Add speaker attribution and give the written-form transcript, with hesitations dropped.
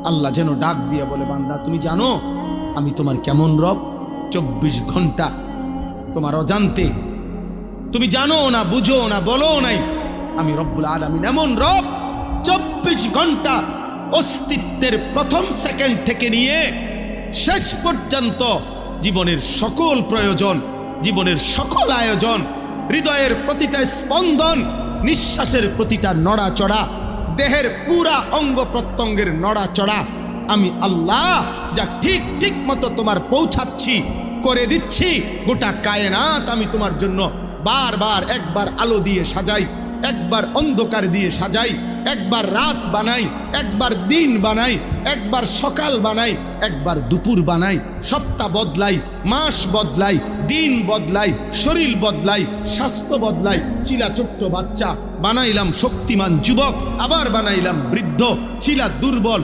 Speaker 1: আল্লাহ যেন ডাক দিয়ে বলে, বান্দা তুমি জানো আমি তোমার কেমন রব? 24 ঘন্টা তোমার অজান্তে, তুমি জানো না, বুঝো না, বলো নাই, আমি রব্বুল আলামিন এমন রব 24 ঘন্টা অস্তিত্বের প্রথম সেকেন্ড থেকে নিয়ে শেষ পর্যন্ত জীবনের সকল প্রয়োজন, জীবনের সকল আয়োজন, হৃদয়ের প্রতিটা স্পন্দন, নিঃশ্বাসের প্রতিটা নড়াচড়া, দেহের পুরা অঙ্গ প্রত্যঙ্গের নড়াচড়া আমি আল্লাহ যা ঠিক ঠিক মতো তোমার পৌঁছাচ্ছি, করে দিচ্ছি। গোটা কায়নাত আমি তোমার জন্য বারবার একবার আলো দিয়ে সাজাই, একবার অন্ধকার দিয়ে সাজাই, একবার রাত বানাই, একবার দিন বানাই, একবার সকাল বানাই, একবার দুপুর বানাই, সপ্তাহ বদলাই, মাস বদলাই, দিন বদলাই, শরীর বদলাই, স্বাস্থ্য বদলাই। চিলা ছোট্ট বাচ্চা বানাইলাম শক্তিমান যুবক, আবার বানাইলাম বৃদ্ধ, ছিলা দুর্বল